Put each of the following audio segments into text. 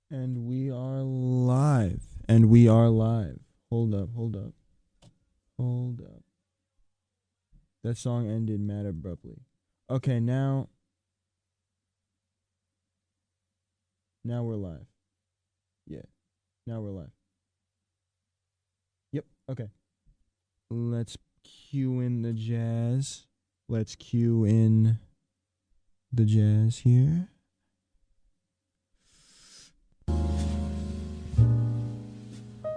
And we are live. And we are live. Hold up, hold up. Hold up. That song ended mad abruptly. Okay, now we're live. Yeah. Now we're live. Yep, okay. Let's cue in the jazz. Let's cue in the jazz here.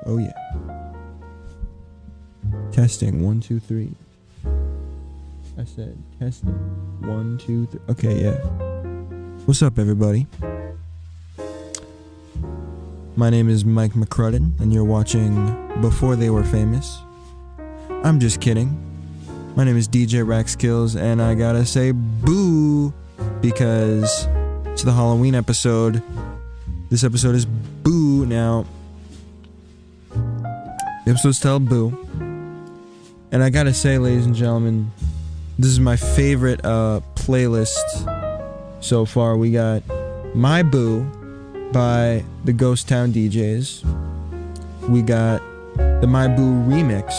Oh yeah. Testing 1 2 3. I said testing 1 2 3. Okay, yeah. What's up, everybody? My name is Mike McCrudden, and you're watching Before They Were Famous. I'm just kidding. My name is DJ Raxkills, and I gotta say boo because it's the Halloween episode. This episode is boo. Now, the episode's titled Boo. And I gotta say, ladies and gentlemen, this is my favorite playlist so far. We got My Boo by the Ghost Town DJs. We got the My Boo remix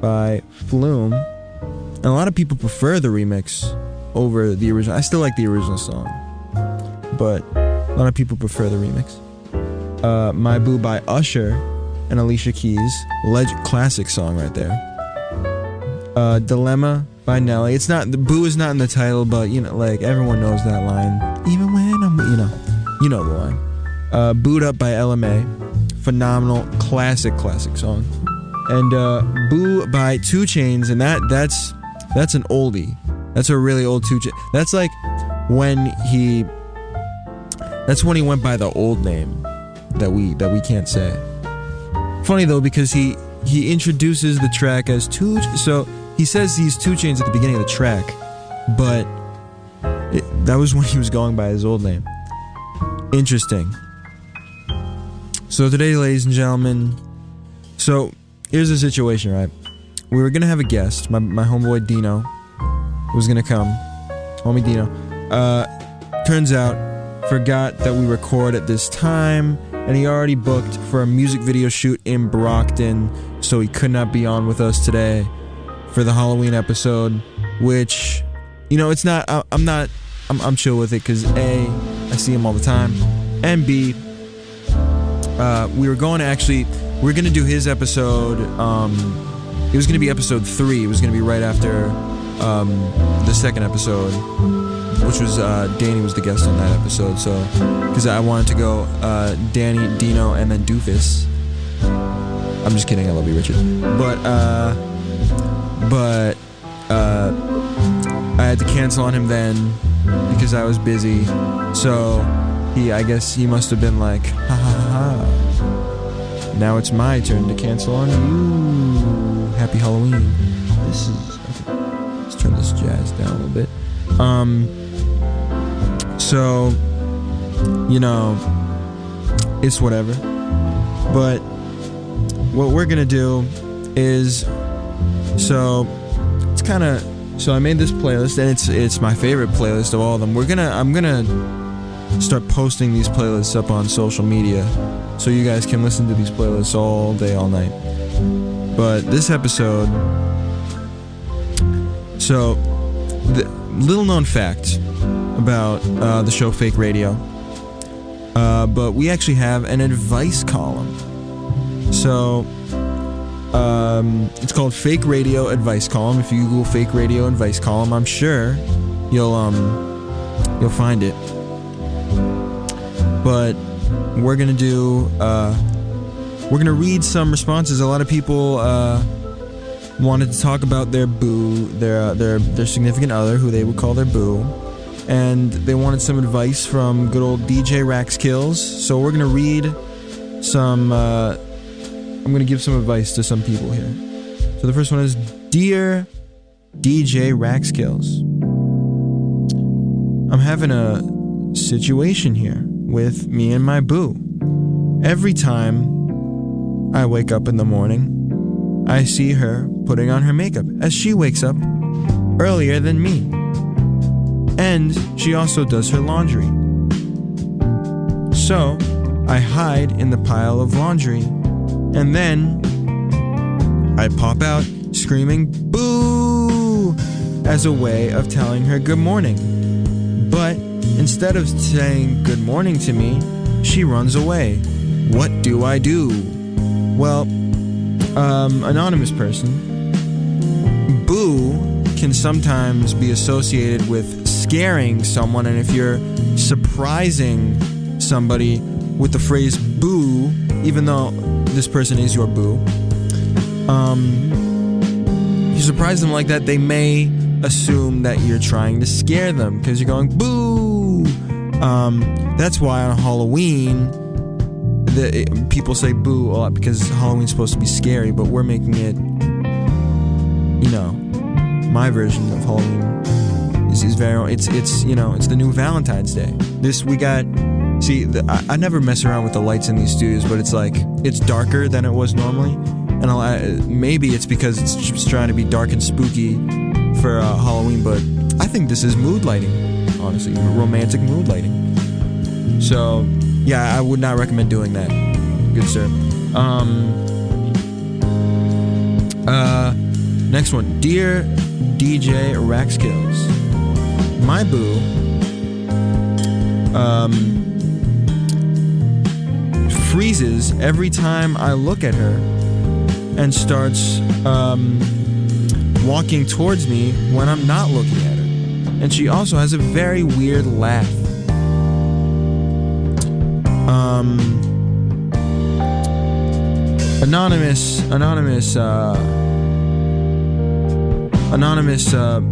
by Flume. And a lot of people prefer the remix over the original. I still like the original song, but a lot of people prefer the remix. My Boo by Usher and Alicia Keys. Classic song right there. Dilemma by Nelly. It's not, the Boo is not in the title, but you know, like everyone knows that line. Even when I'm, you know the line. Booed Up by LMA. Phenomenal, classic song. And Boo by 2 Chainz, and that's an oldie. That's a really old 2 Chainz. That's like when he went by the old name that we can't say. Funny though, because he introduces the track as so he says he's 2 Chainz at the beginning of the track, but that was when he was going by his old name. Interesting. So today, ladies and gentlemen, so here's the situation, right? We were gonna have a guest. My homeboy Dino was gonna come. Homie Dino. Turns out, forgot that we record at this time, and he already booked for a music video shoot in Brockton, so he could not be on with us today for the Halloween episode, which, it's not, I'm chill with it, because A, I see him all the time, and B, we're going to do his episode, it was going to be episode 3, it was going to be right after, the second episode, which was, Danny was the guest on that episode, so, because I wanted to go, Danny, Dino, and then Doofus. I'm just kidding, I love you, Richard. But I had to cancel on him then, because I was busy, so I guess he must have been like, ha ha ha, now it's my turn to cancel on you. Happy Halloween. Let's turn this jazz down a little bit. So, it's whatever. But what we're gonna do is, so I made this playlist, and it's my favorite playlist of all of them. I'm gonna start posting these playlists up on social media, so you guys can listen to these playlists all day, all night. But this episode, so the little known fact about the show Fake Radio, but we actually have an advice column. So it's called Fake Radio Advice Column. If you Google Fake Radio Advice Column, I'm sure you'll find it. But we're gonna read some responses. A lot of people wanted to talk about their boo, their significant other, who they would call their boo, and they wanted some advice from good old DJ Raxkills. So we're gonna read some. I'm gonna give some advice to some people here. So the first one is, Dear DJ Raxkills, I'm having a situation here with me and my boo. Every time I wake up in the morning, I see her putting on her makeup, as she wakes up earlier than me. And she also does her laundry. So, I hide in the pile of laundry, and then I pop out screaming boo as a way of telling her good morning. But instead of saying good morning to me, she runs away. What do I do? Well, anonymous person, boo can sometimes be associated with scaring someone, and if you're surprising somebody with the phrase boo, even though this person is your boo, if you surprise them like that, they may assume that you're trying to scare them because you're going boo. That's why on Halloween people say boo a lot, because Halloween's supposed to be scary, but we're making it, my version of Halloween is very, it's the new Valentine's Day. I never mess around with the lights in these studios, but it's darker than it was normally, and maybe it's because it's just trying to be dark and spooky for Halloween, but I think this is mood lighting, honestly, romantic mood lighting. So yeah, I would not recommend doing that, good sir. Next one. Dear DJ Raxkills, my boo freezes every time I look at her and starts walking towards me when I'm not looking at her. And she also has a very weird laugh. Anonymous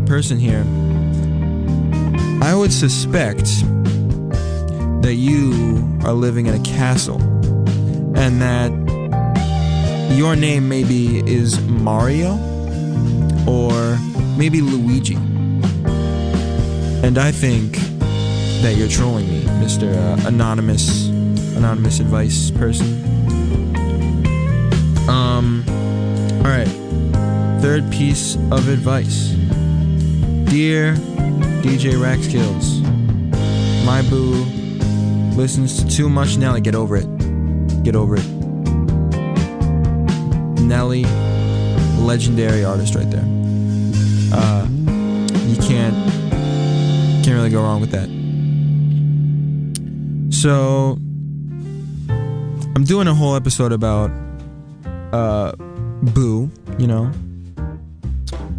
person here. I would suspect that you are living in a castle, and that your name maybe is Mario or maybe Luigi. And I think that you're trolling me, Mr. Anonymous advice person. Alright. Third piece of advice. Dear DJ Raxkills, my boo listens to too much Nelly. Get over it. Get over it. Nelly, legendary artist right there. You can't really go wrong with that. So I'm doing a whole episode about boo,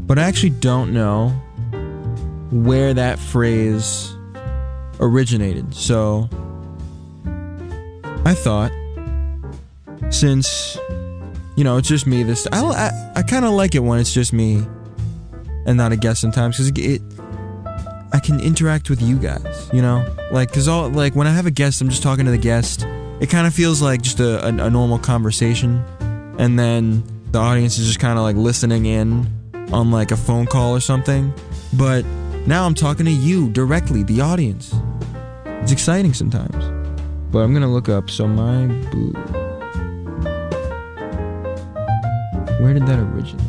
but I actually don't know where that phrase originated. So I thought, since it's just me, I kind of like it when it's just me and not a guest sometimes, because I can interact with you guys, because when I have a guest, I'm just talking to the guest. It kind of feels like just a normal conversation, and then the audience is just kind of like listening in on like a phone call or something. But now I'm talking to you directly, the audience. It's exciting sometimes. But I'm gonna look up. So my boo. Where did that originate?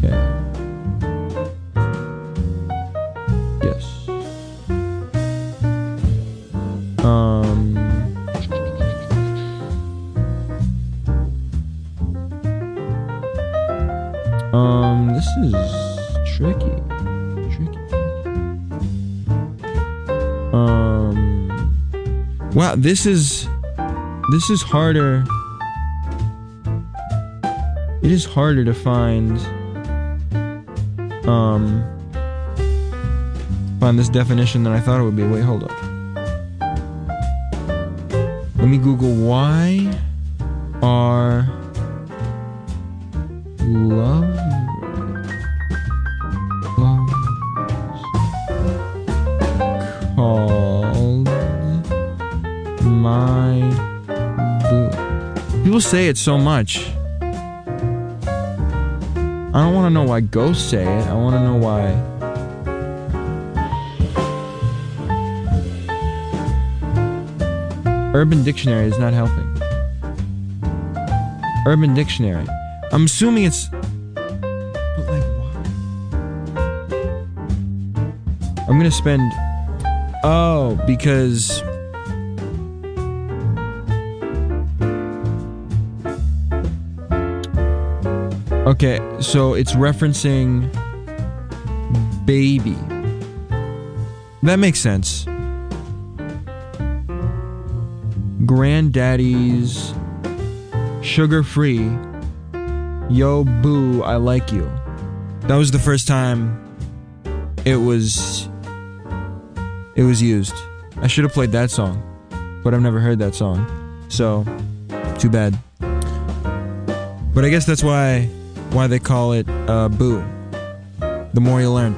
Okay. Yes. This is tricky. Wow, this is harder. It is harder to find this definition than I thought it would be. Wait, hold up. Let me Google why are lovers called my boo. People say it so much. I don't want to know why ghosts say it. I want to know why. Urban Dictionary is not helping. Urban Dictionary. I'm assuming it's... But like, why? I'm gonna spend... Oh, because Okay, so it's referencing Baby. That makes sense. Granddaddy's Sugar Free. Yo, boo, I like you. That was the first time it was used. I should have played that song, but I've never heard that song. So, too bad. But I guess that's why they call it Boo. The more you learn.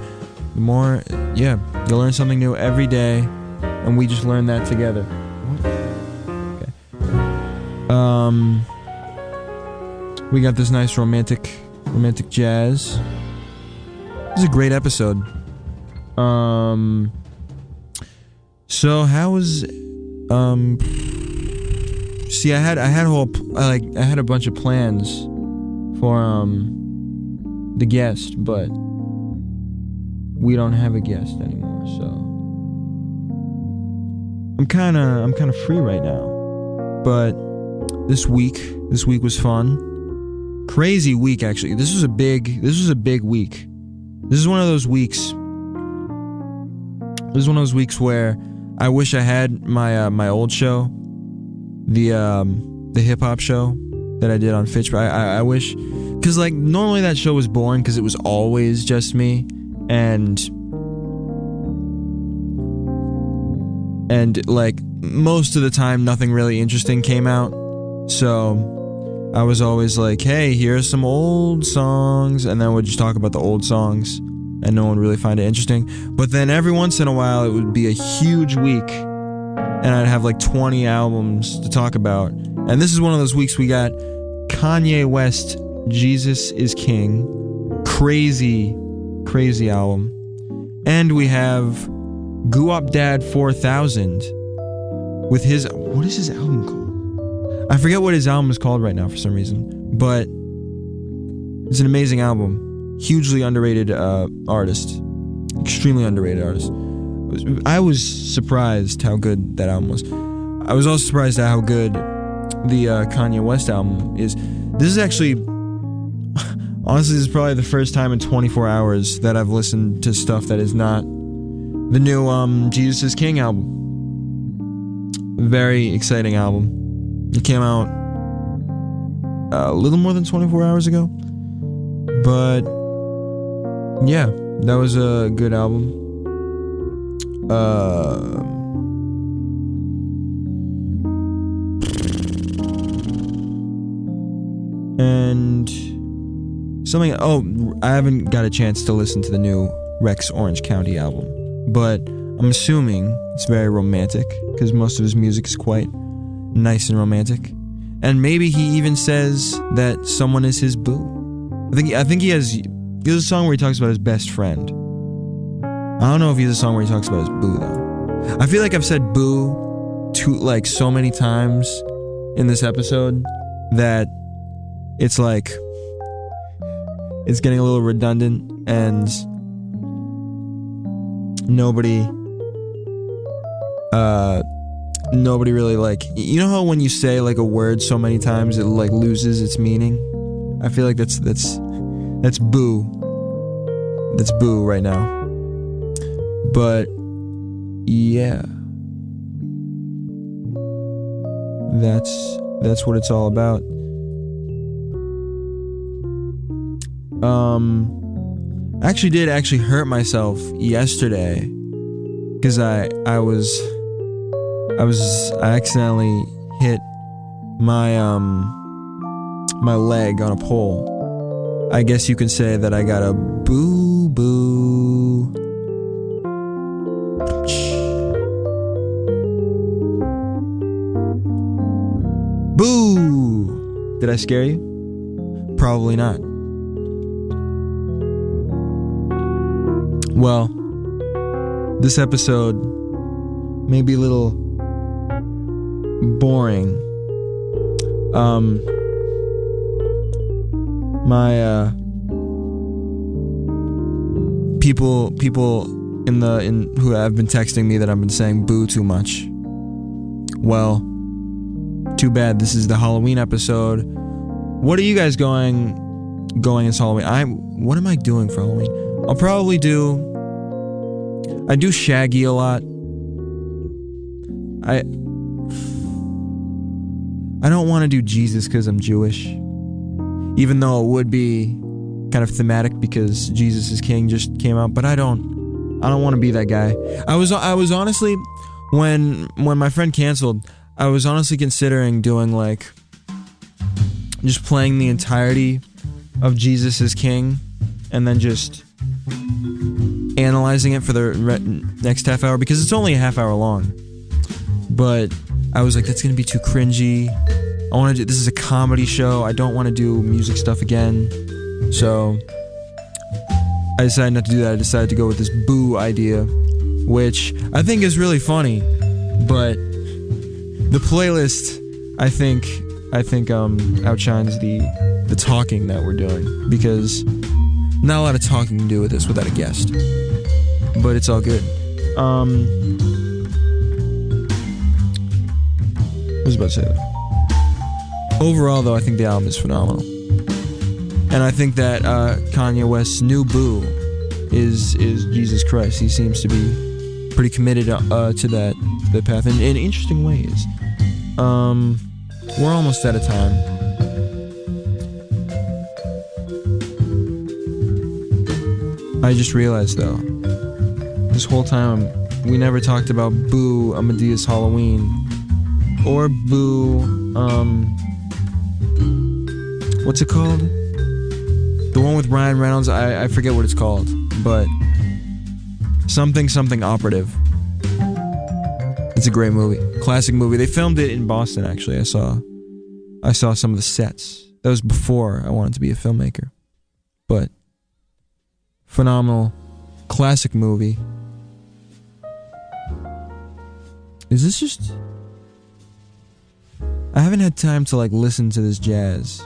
The more, yeah, you learn something new every day, and we just learn that together. Okay. We got this nice romantic jazz. This is a great episode. So how was see, I had a bunch of plans for the guest, but we don't have a guest anymore, so I'm kind of free right now. But this week was fun. Crazy week, actually. This was a big week. This is one of those weeks where I wish I had my old show, the hip hop show that I did on Fitchburg. I wish, because like normally that show was boring because it was always just me, and like most of the time nothing really interesting came out. So I was always like, hey, here's some old songs, and then we'd just talk about the old songs, and no one would really find it interesting. But then every once in a while, it would be a huge week, and I'd have like 20 albums to talk about. And this is one of those weeks we got Kanye West, Jesus is King, crazy album. And we have Guap Dad 4000 with his, what is his album called? I forget what his album is called right now for some reason, but it's an amazing album. Hugely underrated artist. Extremely underrated artist. I was surprised how good that album was. I was also surprised at how good the Kanye West album is. This is actually, honestly, this is probably the first time in 24 hours that I've listened to stuff that is not the new Jesus is King album. Very exciting album. It came out a little more than 24 hours ago. But yeah, that was a good album. And something, I haven't got a chance to listen to the new Rex Orange County album, but I'm assuming it's very romantic because most of his music is quite nice and romantic. And maybe he even says that someone is his boo. I think he has a song where he talks about his best friend. I don't know if he has a song where he talks about his boo though. I feel like I've said boo like so many times in this episode that it's like it's getting a little redundant, and nobody really, like, you know how when you say like a word so many times it like loses its meaning? I feel like that's boo. That's boo right now. But yeah, that's what it's all about. I actually hurt myself yesterday because I accidentally hit my my leg on a pole. I guess you can say that I got a boo. Boo! Did I scare you? Probably not. Well, this episode may be a little boring. My people in who have been texting me that I've been saying boo too much. Well, too bad. This is the Halloween episode. What are you guys going going as Halloween. What am I doing for Halloween? I'll probably I do Shaggy a lot. I don't want to do Jesus because I'm Jewish, even though it would be kind of thematic because Jesus is King just came out. But I don't want to be that guy. I was honestly, when my friend canceled, I was honestly considering doing like just playing the entirety of Jesus is King, and then just analyzing it for the next half hour because it's only a half hour long. But I was like, that's gonna be too cringy. I want to do. This is a comedy show. I don't want to do music stuff again. So I decided not to do that. I decided to go with this Boo idea, which I think is really funny. But the playlist, I think outshines the talking that we're doing, because not a lot of talking to do with this without a guest. But it's all good. I was about to say that. Overall, though, I think the album is phenomenal. And I think that Kanye West's new Boo is Jesus Christ. He seems to be pretty committed to that path in interesting ways. We're almost out of time. I just realized, though, this whole time we never talked about Boo Amadeus Halloween or Boo what's it called? The one with Ryan Reynolds, I forget what it's called, but something Operative. It's a great movie. Classic movie. They filmed it in Boston, actually. I saw some of the sets. That was before I wanted to be a filmmaker. But phenomenal. Classic movie. Is this just... I haven't had time to like listen to this jazz,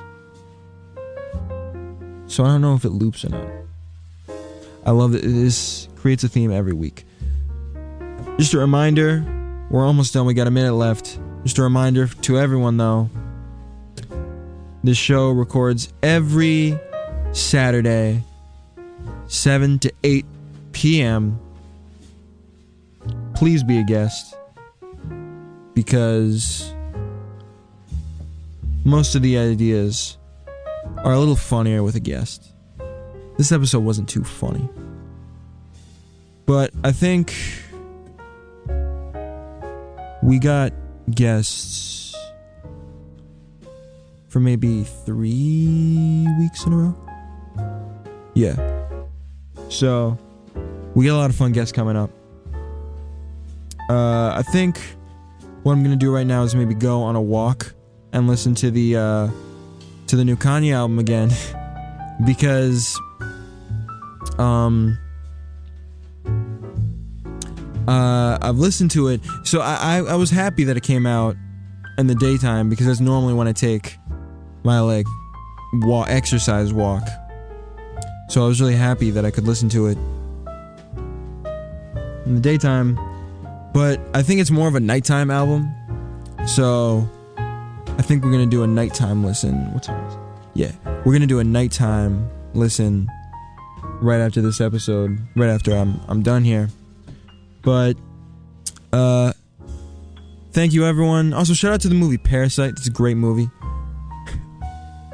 so I don't know if it loops or not. I love that this creates a theme every week. Just a reminder, we're almost done. We got a minute left. Just a reminder to everyone, though, this show records every Saturday, 7 to 8 p.m. Please be a guest, because most of the ideas are a little funnier with a guest. This episode wasn't too funny, but I think we got guests for maybe 3 weeks in a row. Yeah. So we got a lot of fun guests coming up. I think what I'm gonna do right now is maybe go on a walk and listen to the new Kanye album again, because I've listened to it. So I was happy that it came out in the daytime, because that's normally when I take my like exercise walk. So I was really happy that I could listen to it in the daytime. But I think it's more of a nighttime album, so I think we're gonna do a nighttime listen. What time is it? Yeah, we're gonna do a nighttime listen right after this episode, right after I'm done here. But thank you, everyone. Also, shout out to the movie Parasite. It's a great movie.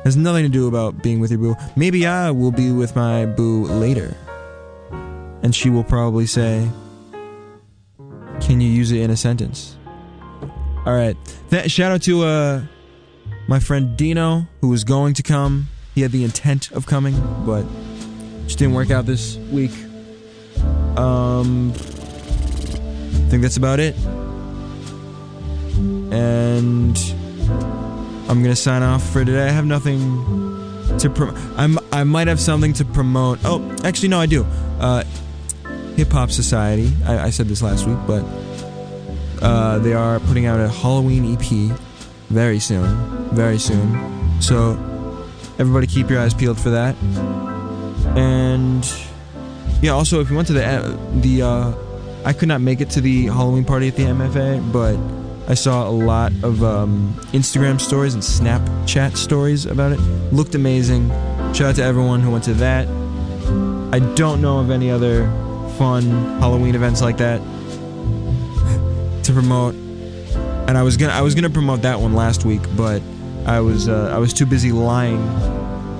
Has nothing to do about being with your boo. Maybe I will be with my boo later, and she will probably say, "Can you use it in a sentence?" All right. Shout out to my friend Dino, who was going to come. He had the intent of coming, but just didn't work out this week. I think that's about it. And I'm gonna sign off for today. I have nothing to promote. I might have something to promote. Oh, actually, no, I do. Hip Hop Society. I said this last week, but they are putting out a Halloween EP very soon. Very soon. So everybody keep your eyes peeled for that. And yeah, also if you went to the I could not make it to the Halloween party at the MFA, but I saw a lot of Instagram stories and Snapchat stories about it. Looked amazing. Shout out to everyone who went to that. I don't know of any other fun Halloween events like that to promote. And I was gonna promote that one last week, but I was too busy lying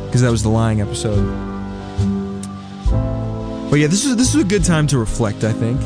because that was the lying episode. But yeah, this was a good time to reflect, I think.